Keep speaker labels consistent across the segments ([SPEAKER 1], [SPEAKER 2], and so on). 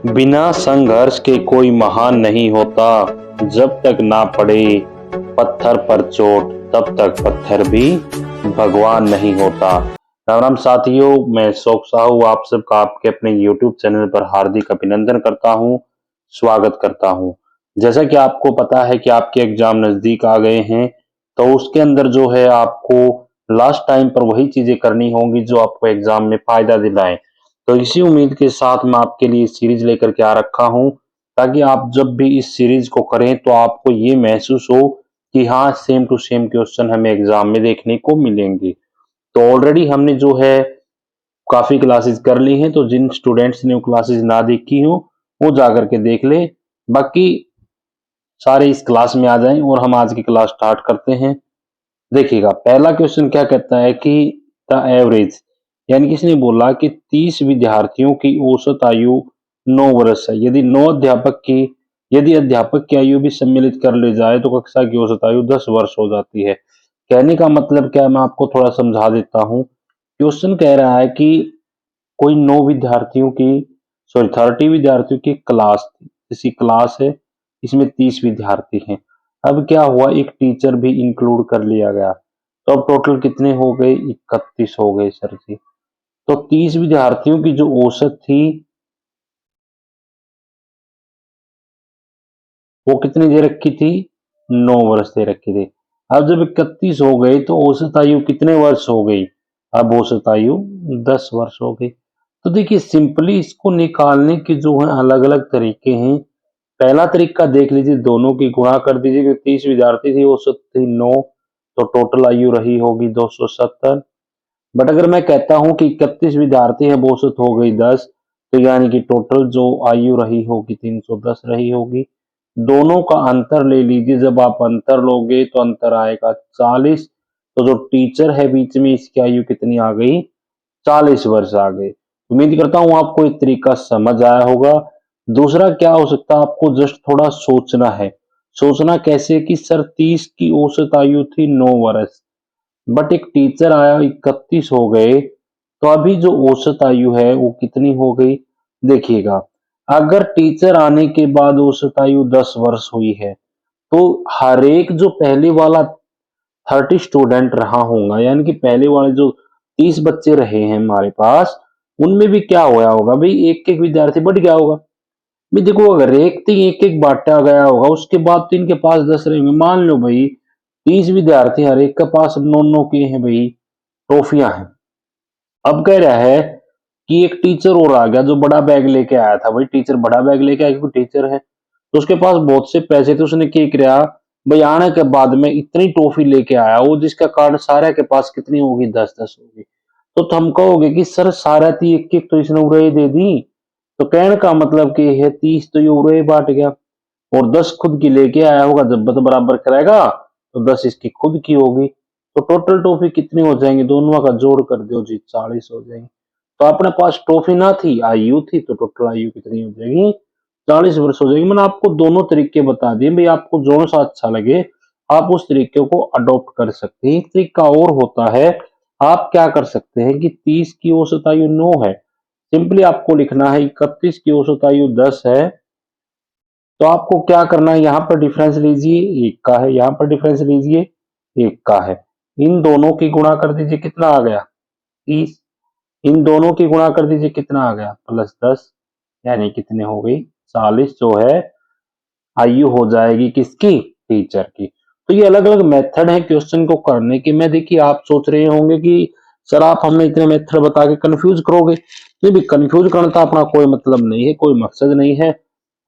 [SPEAKER 1] बिना संघर्ष के कोई महान नहीं होता। जब तक ना पड़े पत्थर पर चोट तब तक पत्थर भी भगवान नहीं होता। राम राम साथियों, मैं शोक साहू आप सबका आपके अपने YouTube चैनल पर हार्दिक अभिनंदन करता हूं, स्वागत करता हूं। जैसा कि आपको पता है कि आपके एग्जाम नजदीक आ गए हैं, तो उसके अंदर जो है आपको लास्ट टाइम पर वही चीजें करनी होंगी जो आपको एग्जाम में फायदा दिलाएं। तो इसी उम्मीद के साथ मैं आपके लिए सीरीज लेकर के आ रखा हूं, ताकि आप जब भी इस सीरीज को करें तो आपको ये महसूस हो कि हाँ, सेम टू सेम क्वेश्चन हमें एग्जाम में देखने को मिलेंगे। तो ऑलरेडी हमने जो है काफी क्लासेस कर ली हैं, तो जिन स्टूडेंट्स ने वो क्लासेस ना देखी हो वो जा करके देख ले। बाकी सारे इस क्लास में आ जाएं और हम आज की क्लास स्टार्ट करते हैं। देखिएगा, पहला क्वेश्चन क्या कहता है कि द एवरेज, यानी किसने बोला कि 30 विद्यार्थियों की औसत आयु 9 वर्ष है। यदि अध्यापक की आयु भी सम्मिलित कर ले जाए तो कक्षा की औसत आयु 10 वर्ष हो जाती है। कहने का मतलब क्या है, मैं आपको थोड़ा समझा देता हूँ। क्वेश्चन कह रहा है कि कोई 9 विद्यार्थियों की, सॉरी 30 विद्यार्थियों की क्लास थी, जैसी क्लास है, इसमें 30 विद्यार्थी हैं। अब क्या हुआ, एक टीचर भी इंक्लूड कर लिया गया, तो अब टोटल कितने हो गए, 31 हो गए सर जी। तो 30 विद्यार्थियों की जो औसत थी वो कितनी दे रखी थी, 9 वर्ष दे रखी थी। अब जब 31 हो गए तो औसत आयु कितने वर्ष हो गई, अब औसत आयु 10 वर्ष हो गई। तो देखिए, सिंपली इसको निकालने के जो है अलग अलग तरीके हैं। पहला तरीका देख लीजिए, दोनों की गुणा कर दीजिए कि 30 विद्यार्थी थी, औसत थी 9, तो टोटल आयु रही होगी 270। बट अगर मैं कहता हूं कि 31 विद्यार्थी है, औसत हो गई 10, तो यानी कि टोटल जो आयु रही होगी 310 रही होगी। दोनों का अंतर ले लीजिए, जब आप अंतर लोगे तो अंतर आएगा 40। तो जो टीचर है बीच में, इसकी आयु कितनी आ गई, 40 वर्ष आ गए। उम्मीद करता हूं आपको एक तरीका समझ आया होगा। दूसरा क्या हो सकता है, आपको जस्ट थोड़ा सोचना है। सोचना कैसे कि सर 30 की औसत आयु थी 9 वर्ष, बट एक टीचर आया 31 हो गए, तो अभी जो औसत आयु है वो कितनी हो गई। देखिएगा, अगर टीचर आने के बाद औसत आयु 10 वर्ष हुई है, तो हर एक जो पहले वाला 30 स्टूडेंट रहा होगा, यानी कि पहले वाले जो 30 बच्चे रहे हैं हमारे पास, उनमें भी क्या होया होगा भाई, एक एक विद्यार्थी बढ़ गया होगा। भाई देखो, अगर एक एक बांटा गया होगा, उसके बाद तो इनके पास 10 रहेंगे। मान लो भाई 30 विद्यार्थी, हर एक के पास 9 के हैं भाई, ट्रॉफियां हैं। अब कह रहा है कि एक टीचर और आ गया जो बड़ा बैग लेके आया था। भाई टीचर बड़ा बैग लेके आया क्योंकि टीचर है, तो उसके पास बहुत से पैसे थे। उसने क्या किया भाई, आने के बाद में इतनी ट्रॉफी लेके आया वो, जिसका कारण सारे के पास कितनी होगी, 10-10 होगी। तो हम कहोगे कि सर सारा थी एक एक तो इसने उड़े दे दी। तो कहने का मतलब कि है 30 तो ये उड़े बांट गया, और 10 खुद की लेके आया होगा। जब बत बराबर कराएगा तो 10 इसकी खुद की होगी। तो टोटल ट्रॉफी कितनी हो जाएंगी, दोनों का जोड़ कर दो जी, 40 हो जाएंगी। तो अपने पास ट्रॉफी ना थी, आयु थी, तो टोटल आयु कितनी हो जाएगी, 40 वर्ष हो जाएगी। मैंने आपको दोनों तरीके बता दिए भाई, आपको जो सा अच्छा लगे आप उस तरीके को अडॉप्ट कर सकते हैं। एक तरीका और होता है, आप क्या कर सकते हैं कि 30 की औसत आयु 9 है, सिंपली आपको लिखना है 31 की औसत आयु 10 है। तो आपको क्या करना है, यहाँ पर डिफरेंस लीजिए, एक का है, यहाँ पर डिफरेंस लीजिए, एक का है। इन दोनों की गुणा कर दीजिए, कितना आ गया, 30। इन दोनों की गुणा कर दीजिए, कितना आ गया, +10, यानी कितने हो गई, 40 जो है आयु हो जाएगी किसकी, टीचर की। तो ये अलग अलग मेथड है क्वेश्चन को करने के। मैं देखिए, आप सोच रहे होंगे कि सर आप हमें इतने मेथड बता के कंफ्यूज करोगे। नहीं भी, कंफ्यूज करने का अपना कोई मतलब नहीं है, कोई मकसद नहीं है।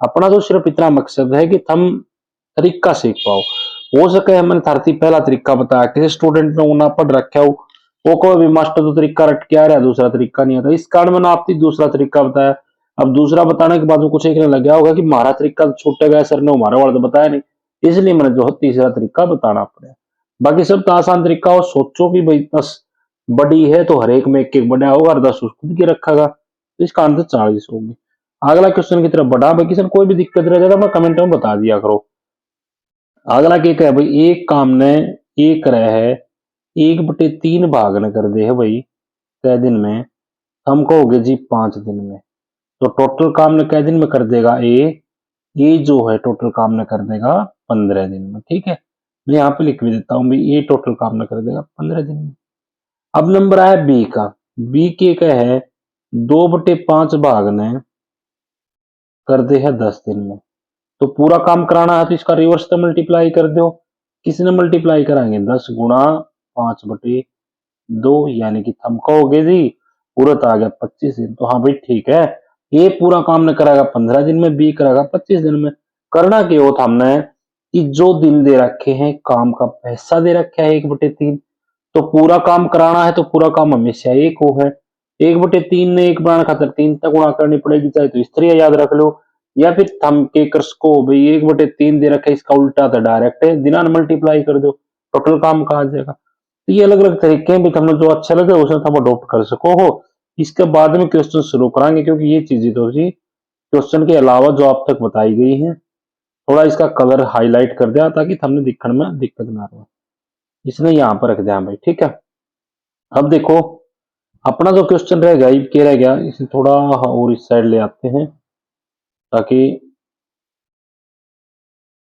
[SPEAKER 1] अपना तो सिर्फ इतना मकसद है कि हम तरीका सीख पाओ। हो सके हमने थारती पहला तरीका बताया, किसी स्टूडेंट ने वो ना पढ़ रखा हो, वो कहो भी मास्टर तो तरीका रट के आ रहा है, दूसरा तरीका नहीं आता, इस कारण मैंने आपकी दूसरा तरीका बताया। अब दूसरा बताने के बाद में कुछ एक ने लग गया होगा कि हमारा तरीका तो छूट गया, सर ने हमारा वाला तो बताया नहीं, इसलिए मैंने जो है तीसरा तरीका बताना पड़ा। बाकी सब तो आसान तरीका हो। सोचो कि भाई 10 बड़ी है तो हर एक में एक एक बड़ा होगा और 10 खुद की रखेगा, तो इसका आंसर 40 होगी। अगला क्वेश्चन की तरफ बढ़ा। बाकी सर कोई भी दिक्कत रह जाएगा मैं कमेंट में बता दिया करो। अगला क्या है भाई, एक काम ने एक करे है, 1/3 भाग न कर दे है भाई कै दिन में, हम कहोगे जी 5 दिन में। तो टोटल काम ने कै दिन में कर देगा ए जो है टोटल काम ने कर देगा 15 दिन में। ठीक है, मैं यहाँ पे लिख भी देता हूँ भाई ए टोटल काम ने कर देगा 15 दिन में। अब नंबर आया बी का। बी के क्या है 2/5 भाग ने कर दे है 10 दिन में। तो पूरा काम कराना है तो इसका रिवर्स तो मल्टीप्लाई कर दो। किसने मल्टीप्लाई कराएंगे 10 गुणा 5/2 यानी कि थमका हो गया जी पूरत आ गया 25 दिन। तो हाँ भाई ठीक है, ये पूरा काम ने कराएगा 15 दिन में, बी कराएगा 25 दिन में। करना क्या हो था हमने कि जो दिन दे रखे हैं काम का पैसा दे रखा है 1/3, तो पूरा काम कराना है तो पूरा काम हमेशा एक हो है। 1/3 ने एक बनाने खातिर 3 तक गुणा करनी पड़ेगी, चाहे तो इस तरह याद रख लो या फिर थम के कर्स को भाई 1/3 दे रखा है इसका उल्टा था डायरेक्ट है दिना मल्टीप्लाई कर दो टोटल काम का आ जाएगा। तो ये अलग अलग तरीके हैं भी तुमने जो अच्छा लगे उसे तुम अडोप्ट कर सको हो। इसके बाद में क्वेश्चन शुरू कराएंगे क्योंकि ये चीजें तो जी क्वेश्चन के अलावा जो आप तक बताई गई हैं थोड़ा इसका कलर हाईलाइट कर दिया ताकि हमने दिखने में दिक्कत ना रहे, इसने यहाँ पर रख दिया भाई। ठीक है, अब देखो अपना जो क्वेश्चन रहेगा ये क्या रह गया, इसे थोड़ा और इस साइड ले आते हैं ताकि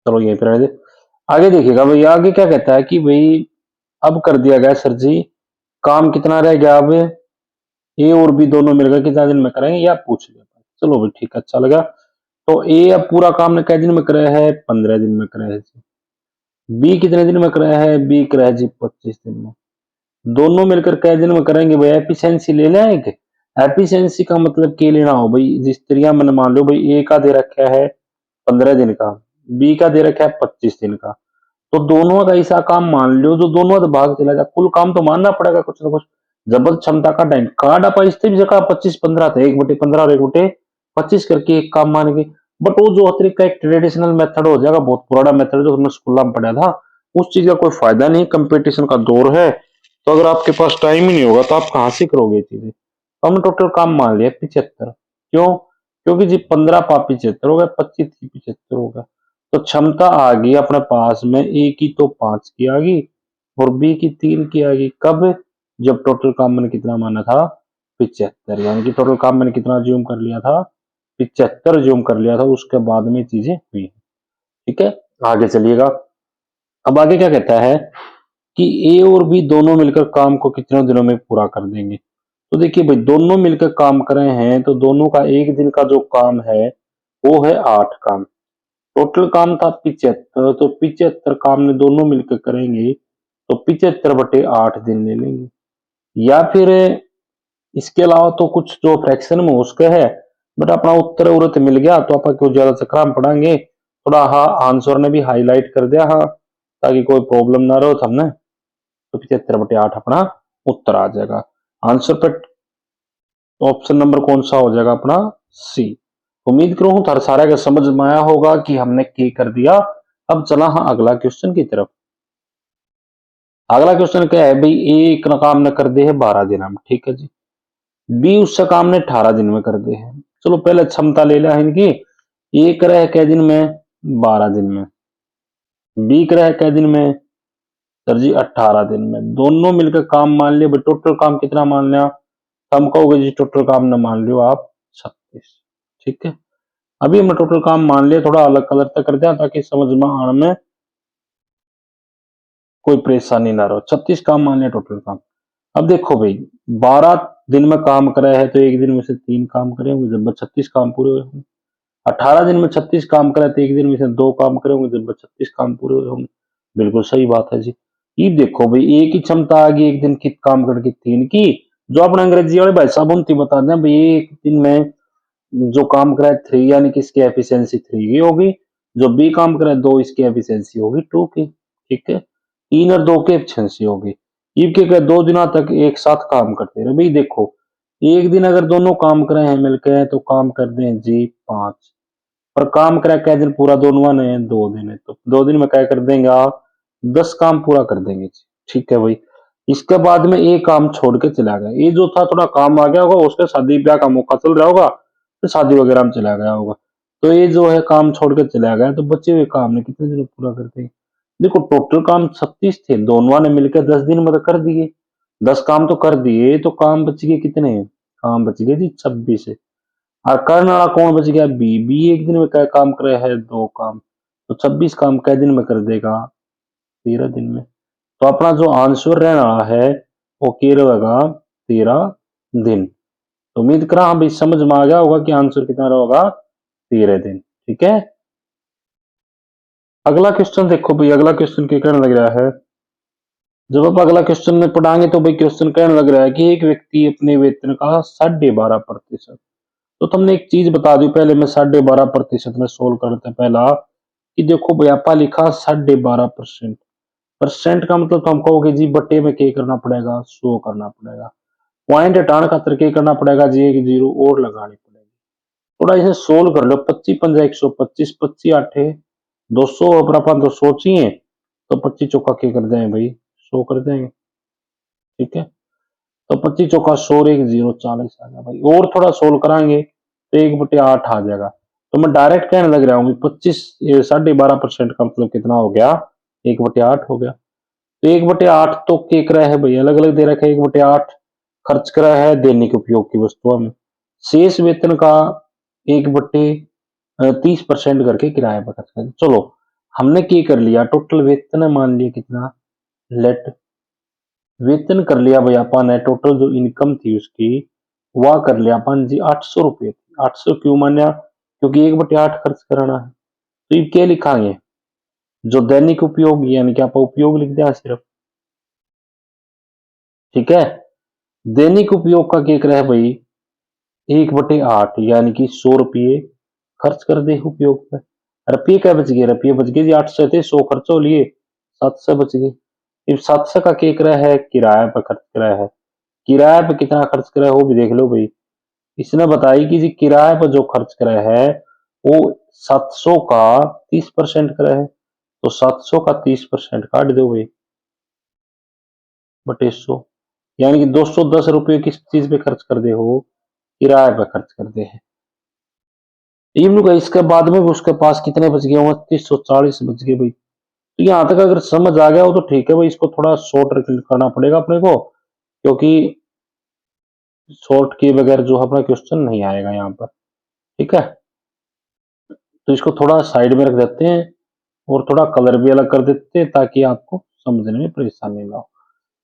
[SPEAKER 1] चलो यहीं पे रहने दे। आगे देखिएगा भाई आगे क्या कहता है कि भाई अब कर दिया गया सर जी काम कितना रह गया, अब ए और बी दोनों मिलकर कितना दिन में करेंगे या पूछ लिया। चलो भाई ठीक है, अच्छा लगा। तो ए अब पूरा काम ने कै दिन में कराया है 15 दिन में कराया है। बी कितने दिन में कराया है, बी कराया है जी 25 दिन में। दोनों मिलकर कै दिन में करेंगे भाई, एफिशिएंसी ले लें एक। एफिशिएंसी का मतलब क्या लेना हो भाई, जिस तरह मैंने मान लो भाई ए का दे रखा है 15 दिन का, बी का दे रखा है 25 दिन का, तो दोनों का ऐसा काम मान लो जो दोनों का भाग चला जाए, कुल काम तो मानना पड़ेगा कुछ ना कुछ। जबरदस्त क्षमता का डाइन कार्ड आप इस भी जगह 25-15 थे 1/15 और 1/25 करके एक काम मानेंगे। बट वो जो तरीका एक ट्रेडिशनल मेथड हो जाएगा, बहुत पुराना मेथड जो हमने स्कूल में पढ़ा था, उस चीज का कोई फायदा नहीं। कंपटीशन का दौर है तो अगर आपके पास टाइम ही नहीं होगा तो आप कहाँ से करोगे ये चीजें। तो हमने टोटल काम मान लिया 75। क्यों? क्योंकि जी 15 पाप 75 हो गया, 25 की 75 हो गया। तो क्षमता आ गई अपने पास में ए की तो 5 की आ गई और बी की 3 की आ गई। कब? जब टोटल काम मैंने कितना माना था 75, यानी कि टोटल काम मैंने कितना ज्यूम कर लिया था 75 ज्यूम कर लिया था, उसके बाद में चीजें हुई। ठीक है, आगे चलिएगा। अब आगे क्या कहता है कि ए और बी दोनों मिलकर काम को कितने दिनों में पूरा कर देंगे। तो देखिए भाई दोनों मिलकर काम कर रहे हैं तो दोनों का एक दिन का जो काम है वो है 8 काम। टोटल काम था 75, तो 75 काम ने दोनों मिलकर करेंगे तो 75/8 दिन ले लेंगे। या फिर इसके अलावा तो कुछ जो फ्रैक्शन में उसके है, बट अपना उत्तर उरत मिल गया तो आप क्यों ज्यादा चक्रा में पढ़ाएंगे। थोड़ा हाँ आंसर ने भी हाईलाइट कर दिया हाँ ताकि कोई प्रॉब्लम ना रहो हमने। तो 75/8 अपना उत्तर आ जाएगा। आंसर पे ऑप्शन नंबर कौन सा हो जाएगा अपना सी। उम्मीद करूं हूं सारा का समझ में आया होगा कि हमने क्या कर दिया। अब चला हाँ अगला क्वेश्चन की तरफ। अगला क्वेश्चन क्या है भाई, एक काम ने कर दे है 12 दिन में, ठीक है जी। बी उससे काम ने 18 दिन में कर दे है। चलो पहले क्षमता ले लिया इनकी। ए करे है कै दिन में 12 दिन में, बी करे है कै दिन में सर जी 18 दिन में। दोनों मिलकर काम मान लिया भाई, टोटल काम कितना मान लिया, हम कहोगे जी टोटल काम न मान लियो आप 36। ठीक है, अभी हमने टोटल काम मान लिया, थोड़ा अलग कलर तक कर दिया ताकि समझ में आने में कोई परेशानी ना रहो। 36 काम मान लिया टोटल काम। अब देखो भाई 12 दिन में काम करे है तो एक दिन में से 3 काम करे होंगे जब 36 काम पूरे हुए होंगे। 18 दिन में 36 काम करे तो एक दिन में से 2 काम करे होंगे जब 36 काम पूरे हुए होंगे। बिल्कुल सही बात है जी। ये देखो भाई एक ही क्षमता आ गई एक दिन की काम करके 3 की। जो अपने अंग्रेजी वाले भाई साहब उनकी बता दें भाई एक दिन में जो काम करे 3 यानी कि इसकी एफिशिएंसी 3 की होगी, जो बी काम करे 2 इसकी एफिशिएंसी होगी 2 की। ठीक है, 3 और 2 की एफिशिएंसी होगी। ये क्या 2 दिनों तक एक साथ काम करते रहे। भाई देखो एक दिन अगर दोनों काम करे हैं मिलकर तो काम कर दें जी 5, और काम करा क्या दिन पूरा दोनों ने 2 दिन है तो 2 दिन में क्या कर देंगे आप 10 काम पूरा कर देंगे जी। ठीक है भाई, इसके बाद में एक काम छोड़ के चला गया, ये जो था थोड़ा काम आ गया होगा उसका शादी ब्याह का मौका चल रहा होगा तो शादी वगैरह में चला गया होगा, तो ये जो है काम छोड़ के चला गया तो बचे हुए काम ने कितने दिन में पूरा कर देंगे। देखो टोटल काम 36 थे, दोनों ने मिलकर 10 दिन में तो कर दिए, 10 काम तो कर दिए तो काम बच गए कितने, काम बच गए जी 26 है। और करने वाला कौन बच गया? बी। बी एक दिन में क्या काम करे है? 2 काम। तो 26 काम कै दिन में कर देगा? 13 दिन में। तो अपना जो आंसर रहने वाला है वो क्या रहेगा? 13 दिन। तो उम्मीद करा हाँ भाई समझ में आ गया होगा कि आंसर कितना रहेगा? 13 दिन। ठीक है। अगला क्वेश्चन देखो भाई, अगला क्वेश्चन क्या कहने लग रहा है? जब आप अगला क्वेश्चन में पढ़ाएंगे तो भाई क्वेश्चन कहने लग रहा है कि एक व्यक्ति अपने वेतन का 12.5%। तो तुमने एक चीज बता दी पहले, मैं 12.5% में सोल्व करते हैं पहला कि देखो भाई आपा लिखा 12.5%। परसेंट का मतलब तो हम कहोगे जी बटे में क्या करना पड़ेगा? 100 करना पड़ेगा। पॉइंट हटाने खातर क्या करना पड़ेगा जी? एक जीरो और लगानी पड़ेगी। थोड़ा इसे सोल्व कर लो। 25 पंजा 125, 25 आठे 200, अपर अपन तो सोचिए तो 25 चौका क्या कर देंगे भाई? 100 कर देंगे। ठीक है। तो 25 चौका 100 और एक जीरो 40 आ गया भाई। और थोड़ा सोल्व कराएंगे तो 1/8 आ जाएगा। तो मैं डायरेक्ट कहने लग रहा हूँ 25 12.5% का मतलब कितना हो गया? 1/8 हो गया। तो 1/8 तो क्या करा है भाई? अलग अलग दे रखा है। 1/8 खर्च करा है दैनिक उपयोग की वस्तुओं में। शेष वेतन का 1/30% करके किराए पर खर्च कर। चलो हमने क्या कर लिया? टोटल वेतन मान लिया कितना? लेट वेतन कर लिया भाई अपन ने। टोटल जो इनकम थी उसकी वह कर लिया अपन जी 800 रुपये। 800 क्यों मान्या? क्योंकि 1/8 खर्च कराना है। तो ये क्या लिखाएंगे? जो दैनिक उपयोग यानी कि आप उपयोग लिख दिया सिर्फ। ठीक है। दैनिक उपयोग का क्या है भाई? 1/8 यानी कि 100 रुपये खर्च कर दे उपयोग पे। रुपये क्या बच गए? रुपये बच गए जी 800 थे, 100 खर्च हो लिए, 700 बच गए। अब 700 का क्या करा है? किराए पर खर्च करा है। किराए पे कितना खर्च करा है वो भी देख लो भाई। इसने बताई कि जी किराए पर जो खर्च करा है वो 700 का 30% करा है। तो 700 का 30% काट दो भाई बटे 100। यानी कि 210 रुपये किस चीज पे खर्च कर दे हो? किराए पे खर्च कर दे हैं। इवन का इसके बाद में भी उसके पास कितने बच गए? 2940 बच गए भाई। तो यहाँ तक अगर समझ आ गया हो तो ठीक है भाई। इसको थोड़ा शॉर्ट करना पड़ेगा अपने को, क्योंकि शॉर्ट के बगैर जो अपना क्वेश्चन नहीं आएगा यहाँ पर। ठीक है। तो इसको थोड़ा साइड में रख देते हैं और थोड़ा कलर भी अलग कर देते हैं ताकि आपको समझने में परेशानी ना हो।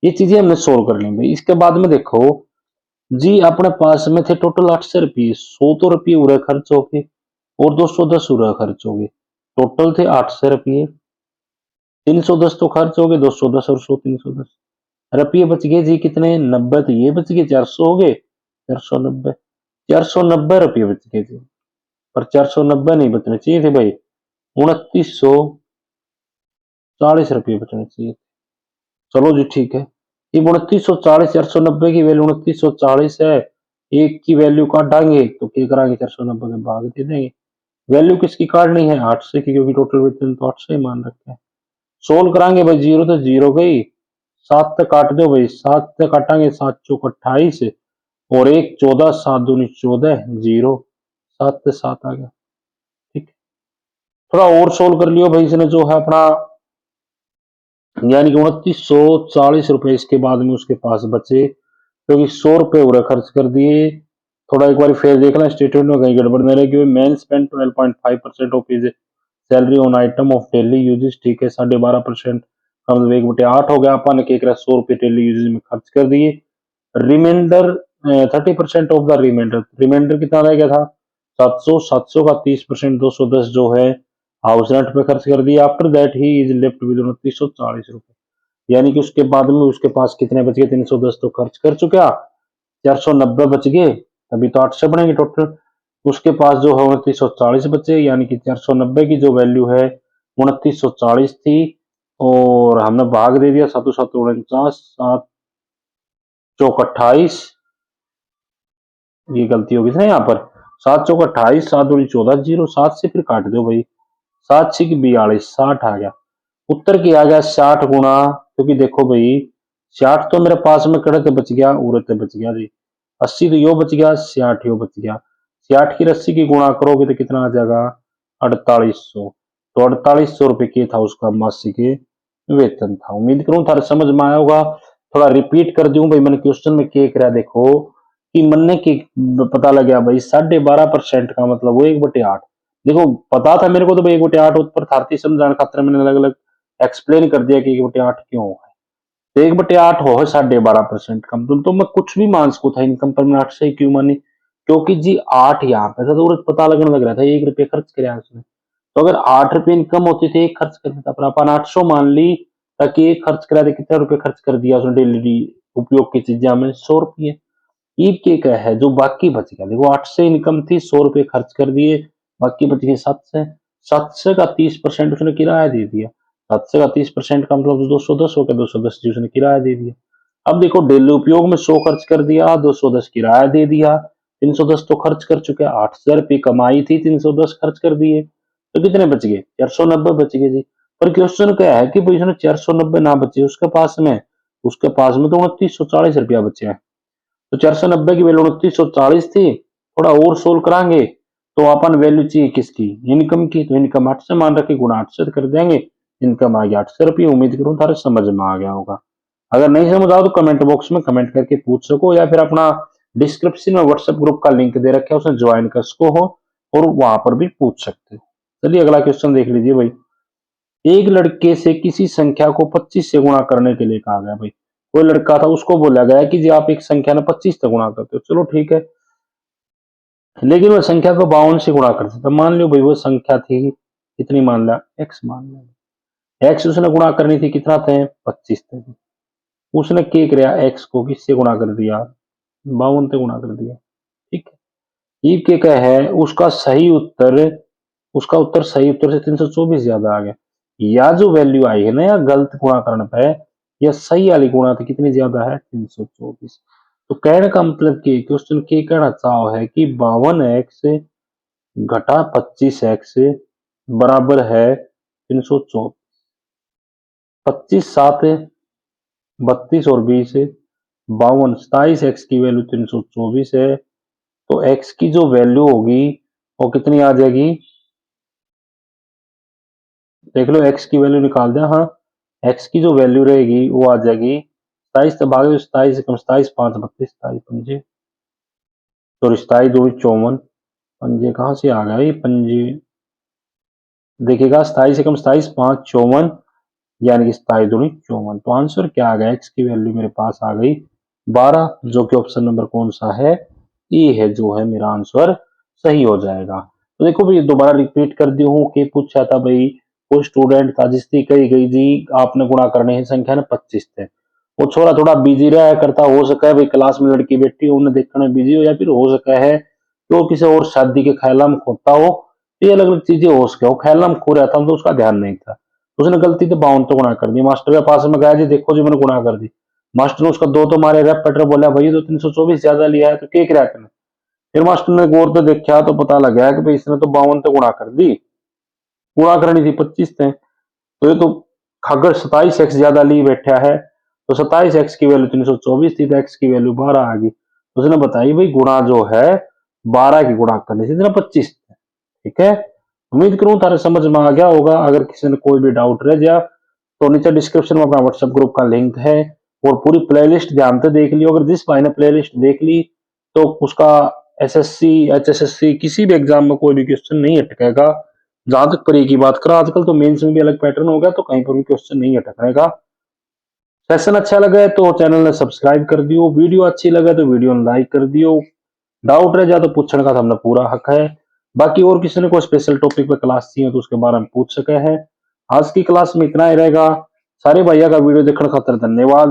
[SPEAKER 1] ये चीजें हमने सोल्व कर ली भाई। इसके बाद में देखो जी अपने पास में थे टोटल 800 रुपये। 100 तो रुपये उरे खर्च हो गए और 210 उरे खर्च हो गए। टोटल थे 800 रुपये। 310 तो खर्च हो गए, 210 और 100 310 रुपये बच गए जी कितने? 90। तो ये बच गए 400 हो गए, 490। 490 रुपये बच गए जी। पर 490 नहीं बचने चाहिए थे भाई, 2940 रुपये बचने चाहिए। चलो जी ठीक है। ये 2940, 490 की वैल्यू 2940 है। एक की वैल्यू काट डालेंगे तो क्या कराएंगे? 490 के भाग दे देंगे। वैल्यू किसकी काटनी है? 800 की, क्योंकि टोटल वेतन तो 800 ही मान रखे हैं। सोल्व कराएंगे भाई। जीरो तो जीरो गई, 7 तक काट दो भाई। 7 तक काटांगे, 7 चौक 28 और एक 14, 7 दूनी 14, जीरो 7 से 7 आ गया। ठीक। थोड़ा और सोल्व कर लियो भाई इसने जो है अपना, यानी कि 2940 रुपये इसके बाद में उसके पास बचे, क्योंकि 100 रुपये उरे खर्च कर दिए। थोड़ा एक बार फिर देखना स्टेटमेंट में कहीं गड़बड़ नहीं रही। Man spend 12.5% of his salary on item of daily uses. ठीक है। 12.5% का मतलब 1/8 हो गया। अपन ने क्या 100 रुपये डेली यूजेस में खर्च कर दिए। Remainder 30% of the remainder. Remainder कितना रह गया था? 700। 700 का 30% 210 जो है हाउस रेंट पे खर्च कर दिया। After that he is left with 2940 रुपये। यानी कि उसके बाद में उसके पास कितने बच गए? 310 तो खर्च कर चुका, 490 बच गए। अभी तो 800 बनेंगे टोटल। उसके पास जो है 2940 बचे, यानी कि 490 की जो वैल्यू है 2940 थी और हमने भाग दे दिया 7 7 49, 7 चौक 28। ये गलती होगी ना यहाँ पर। 7 चौक 28, 7 दूनी 14, जीरो 7 से फिर काट दो भाई। 7 6 42, 60 आ गया। उत्तर की आ गया 60 गुना, क्योंकि देखो भाई 60 तो मेरे पास में कड़क बच गया, उड़ते बच गया जी। 80 तो यो बच गया, 60 यो बच गया। 60 की 80 की गुणा करोगे तो कितना आ जाएगा? 4800। तो 4800 रुपये की था उसका मासिक वेतन था। उम्मीद करूं थारे समझ में आया होगा। थोड़ा रिपीट कर दूं भाई, मैंने क्वेश्चन में क्या करा देखो कि मन्ने की पता लग गया भाई 12.5% का मतलब वो 1/8। देखो पता था मेरे को तो भाई 1/8 पर थारती समझाने खातर मैंने अलग अलग एक्सप्लेन कर दिया कि 1/8 क्यों है। तो 1/8 हो है 12.5% कम तो मैं कुछ भी मान सकूं था इनकम पर मैं 8 से ही क्यों मानी, क्योंकि जी 8 यहाँ पे था तो पता लगने लग रहा था 1 रुपये खर्च कराया उसने। तो अगर 8 रुपये इनकम होती थी 1 खर्च कर देता, पर अपन 800 मान ली ताकि 1 खर्च करा दे। कितना रुपये खर्च कर दिया उसने डेली उपयोग की चीजें हमें 100 रुपये। ईद के क्या है जो बाकी बच गया, देखो 8 से इनकम थी 100 रुपये खर्च कर दिए, बाकी बच गए 7 से का 30% उसने किराया दे दिया। 7 से का 30% का मतलब 210 हो गया, 210 जी उसने किराया दे दिया। अब देखो डेली उपयोग में 100 खर्च कर दिया, 210 किराया दे दिया, 310 तो खर्च कर चुके। 8,000 रुपये कमाई थी, 310 खर्च कर दिए, तो कितने बच गए? 490 बच गए जी। पर क्वेश्चन क्या है कि भाई उसने 490 ना बचे उसके पास में तो 2940 रुपया बचे हैं। तो 490 की वैल्यू 2940 थी। थोड़ा और सोल्व कराएंगे तो अपन वैल्यू चाहिए किसकी? इनकम की। तो इनकम 8 से मान रखी, गुणा 8 से कर देंगे, इनकम आ गया 800 रुपये। उम्मीद करूं तारे समझ में आ गया होगा। अगर नहीं समझ आओ तो कमेंट बॉक्स में कमेंट करके पूछ सको, या फिर अपना डिस्क्रिप्शन में व्हाट्सएप ग्रुप का लिंक दे रखा है उसमें ज्वाइन कर सको हो और वहां पर भी पूछ सकते हो। चलिए अगला क्वेश्चन देख लीजिए भाई। एक लड़के से किसी संख्या को 25 से गुणा करने के लिए कहा गया भाई। कोई लड़का था उसको बोला गया कि जी आप एक संख्या ने 25 से गुणा करते हो, चलो ठीक है, लेकिन वह संख्या को 52 से गुणा करते। तो मान लो भाई वो संख्या थी कितनी, मान लिया एक्स, मान लिया एक्स उसने गुणा करनी थी, कितना थे 25 थे। उसने क्या किया, एक्स को किससे गुणा कर दिया? 52 से गुणा कर दिया। ठीक है, ये क्या है उसका उत्तर सही उत्तर से 324 ज्यादा आ गया। या जो वैल्यू आई है ना, या गलत गुणा करने पे या सही वाली गुणा तो कितनी ज्यादा है? 324। तो कहने का मतलब कि क्वेश्चन के कहना चाह है कि 52x घटा 25x बराबर है 324। 25 7 32 और 20 52, 27x की वैल्यू 324 है। तो x की जो वैल्यू होगी वो कितनी आ जाएगी? देख लो x की वैल्यू निकाल दें। हाँ, x की जो वैल्यू रहेगी वो आ जाएगी 27 से भागे 27 कम 27 5 32 27 पंजे, तो 27 2 54। पंजे कहाँ से आ गया ये पंजे? देखिएगा 27 कम 27 5 54, यानी कि 27 दूनी 54। तो आंसर क्या आ गया? x की वैल्यू मेरे पास आ गई 12, जो कि ऑप्शन नंबर कौन सा है? ए है, जो है मेरा आंसर सही हो जाएगा। तो देखो भाई दोबारा रिपीट कर दी हूँ कि पूछा था भाई, कोई स्टूडेंट था जिसकी कही गई जी आपने गुणा करने है संख्या ने 25 थे। वो छोरा थोड़ा बिजी रहा करता, हो सका है भाई क्लास में लड़की बैठी उन्हें देखने में बिजी हो, या फिर हो सका है कि वो किसी और शादी के ख्याल में खोता हो। ये अलग अलग चीजें हो सके, वो ख्याल में खो रहा था तो उसका ध्यान नहीं था, उसने गलती से 52 तो गुणा कर दी। मास्टर के पास में गया जी देखो जी मैंने गुणा कर दी। मास्टर ने उसका 2 तो मारे, रेप पटर बोला भाई तो 324 ज्यादा लिया है, तो क्या किया तूने? फिर मास्टर ने गौर से देखा तो पता लग गया कि भाई इसने तो 52 तो गुणा कर दी, गुणा करनी थी 25 थे। तो ये तो अगर 27x ज्यादा ली बैठा है, तो 27x की वैल्यू 324 थी, तो x की वैल्यू 12 आ गई। तो उसने बताई भाई गुणा जो है 12 की गुणा करनी थी 25 थे। ठीक है, उम्मीद करूं तारे समझ में आ गया होगा। अगर किसी ने कोई भी डाउट रह जाए तो नीचे डिस्क्रिप्शन में अपना व्हाट्सएप ग्रुप का लिंक है, और पूरी प्लेलिस्ट ध्यान से देख लियो। अगर जिस भाई ने प्लेलिस्ट देख ली तो उसका एसएससी एचएसएससी किसी भी एग्जाम में कोई भी क्वेश्चन नहीं अटकेगा। जहां तक परी की बात करें, आजकल तो मेंस में भी अलग पैटर्न हो गया, तो कहीं पर भी क्वेश्चन नहीं अटकने का। सेशन अच्छा लगा है तो चैनल ने सब्सक्राइब कर दियो, वीडियो अच्छी लगे तो वीडियो लाइक कर दियो। डाउट रह जाए तो पूछने का हमने पूरा हक है। बाकी और किसी ने कोई स्पेशल टॉपिक पे क्लास चाहिए तो उसके बारे में पूछ सके हैं। आज की क्लास में इतना ही रहेगा। सारे भैया का वीडियो देखने खातिर धन्यवाद।